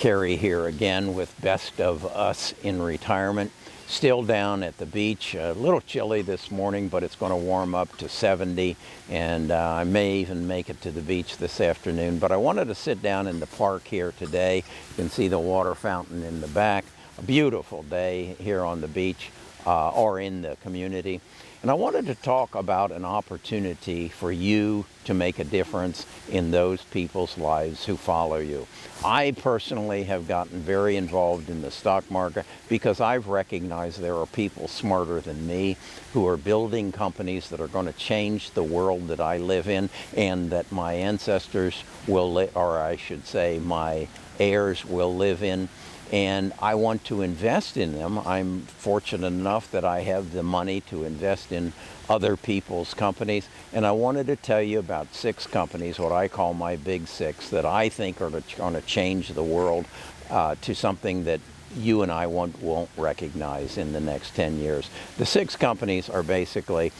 Carrie here again with Best of Us in Retirement. Still down at the beach, a little chilly this morning, but it's going to warm up to 70, and I may even make it to the beach this afternoon. But I wanted to sit down in the park here today. You can see the water fountain in the back. A beautiful day here on the beach or in the community. And I wanted to talk about an opportunity for you to make a difference in those people's lives who follow you. I personally have gotten very involved in the stock market because I've recognized there are people smarter than me who are building companies that are going to change the world that I live in, and that my ancestors will, or I should say my heirs will live in. And I want to invest in them. I'm fortunate enough that I have the money to invest in other people's companies. And I wanted to tell you about 6 companies, what I call my big 6, that I think are going to change the world to something that you and I won't recognize in the next 10 years. The 6 companies are basically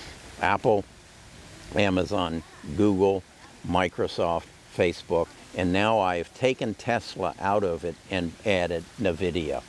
Apple, Amazon, Google, Microsoft, Facebook, and now I've taken Tesla out of it and added NVIDIA.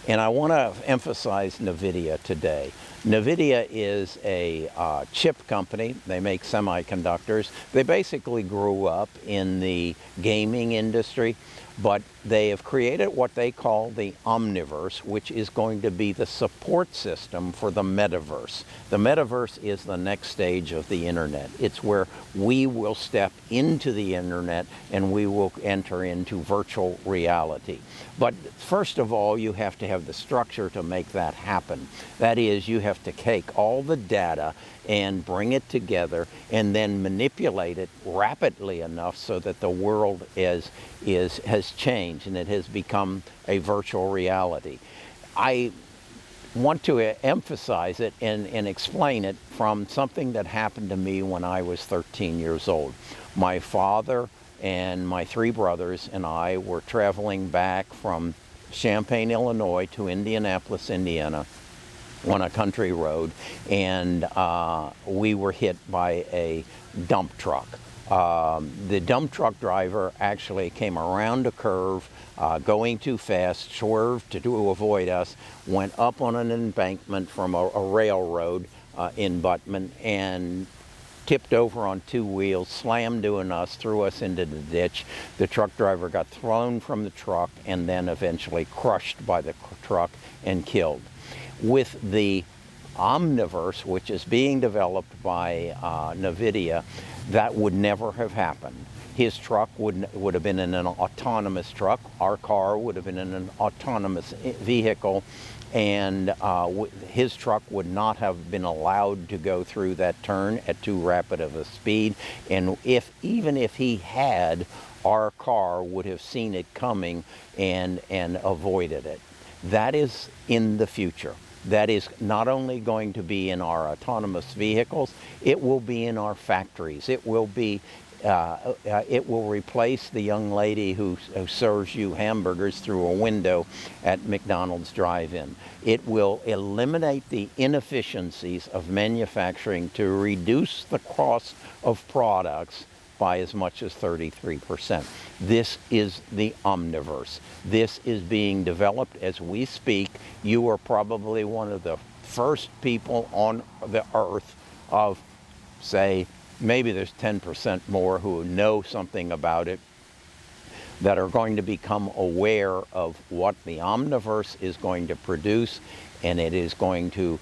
And I want to emphasize NVIDIA today. NVIDIA is a chip company. They make semiconductors. They basically grew up in the gaming industry, but they have created what they call the Omniverse, which is going to be the support system for the metaverse. The metaverse is the next stage of the internet. It's where we will step into the internet and we will enter into virtual reality. But first of all, you have to have the structure to make that happen. That is, you have to take all the data and bring it together and then manipulate it rapidly enough so that the world has changed and it has become a virtual reality. I want to emphasize it and explain it from something that happened to me when I was 13 years old. My father and my 3 brothers and I were traveling back from Champaign, Illinois to Indianapolis, Indiana on a country road, and we were hit by a dump truck. The dump truck driver actually came around a curve, going too fast, swerved to avoid us, went up on an embankment from a railroad abutment, and tipped over on 2 wheels, slammed into us, threw us into the ditch. The truck driver got thrown from the truck and then eventually crushed by the truck and killed. With the Omniverse, which is being developed by NVIDIA, that would never have happened. His truck would have been in an autonomous truck. Our car would have been in an autonomous vehicle, and his truck would not have been allowed to go through that turn at too rapid of a speed. And even if he had, our car would have seen it coming and avoided it. That is in the future. That is not only going to be in our autonomous vehicles, it will be in our factories. It will replace the young lady who serves you hamburgers through a window at McDonald's drive-in. It will eliminate the inefficiencies of manufacturing to reduce the cost of products by as much as 33%. This is the Omniverse. This is being developed as we speak. You are probably one of the first people on the earth of, say, maybe there's 10% more who know something about it, that are going to become aware of what the Omniverse is going to produce, and it is going to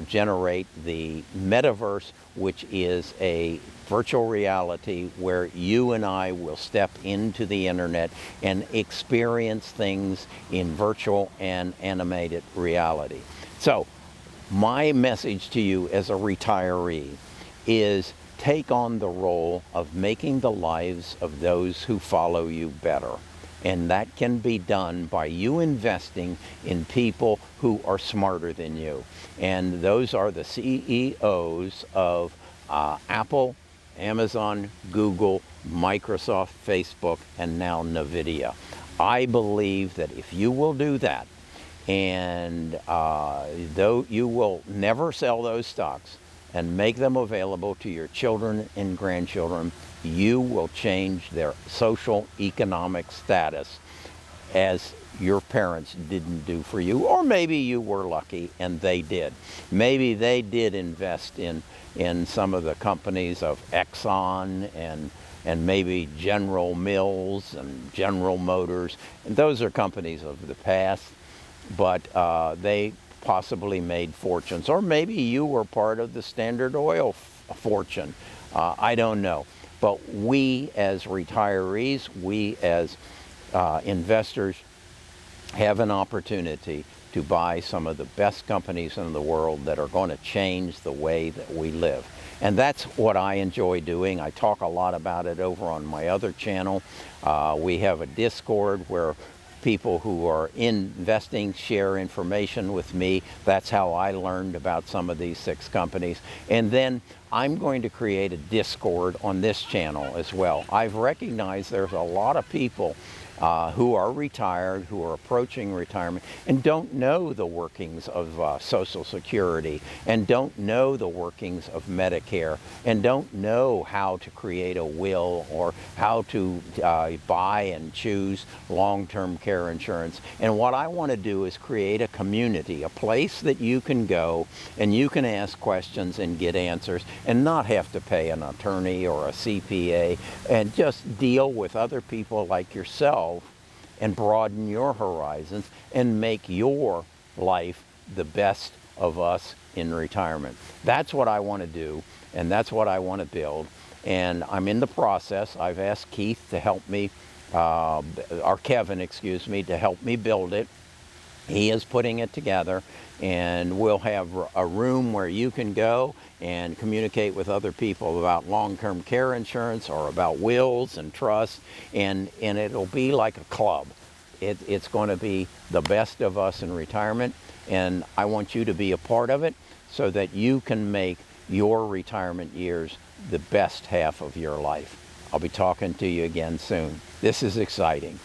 generate the metaverse, which is a virtual reality where you and I will step into the internet and experience things in virtual and animated reality. So my message to you as a retiree is take on the role of making the lives of those who follow you better. And that can be done by you investing in people who are smarter than you. And those are the CEOs of Apple, Amazon, Google, Microsoft, Facebook, and now NVIDIA. I believe that if you will do that, and though you will never sell those stocks and make them available to your children and grandchildren, you will change their social economic status as your parents didn't do for you, or maybe you were lucky and they did. Maybe they did invest in some of the companies of Exxon and maybe General Mills and General Motors, and those are companies of the past, but they possibly made fortunes. Or maybe you were part of the Standard Oil fortune. I don't know. But we as retirees, we as investors have an opportunity to buy some of the best companies in the world that are going to change the way that we live. And that's what I enjoy doing. I talk a lot about it over on my other channel. We have a Discord where people who are investing share information with me. That's how I learned about some of these 6 companies. And then I'm going to create a Discord on this channel as well. I've recognized there's a lot of people who are retired, who are approaching retirement, and don't know the workings of Social Security, and don't know the workings of Medicare, and don't know how to create a will or how to buy and choose long-term care insurance. And what I want to do is create a community, a place that you can go and you can ask questions and get answers and not have to pay an attorney or a CPA, and just deal with other people like yourself and broaden your horizons and make your life the best of us in retirement. That's what I want to do, and that's what I want to build. And I'm in the process. I've asked Keith to help me, or Kevin, excuse me, to help me build it. He is putting it together, and we'll have a room where you can go and communicate with other people about long-term care insurance or about wills and trusts, and it'll be like a club. It's going to be the best of us in retirement, and I want you to be a part of it so that you can make your retirement years the best half of your life. I'll be talking to you again soon. This is exciting.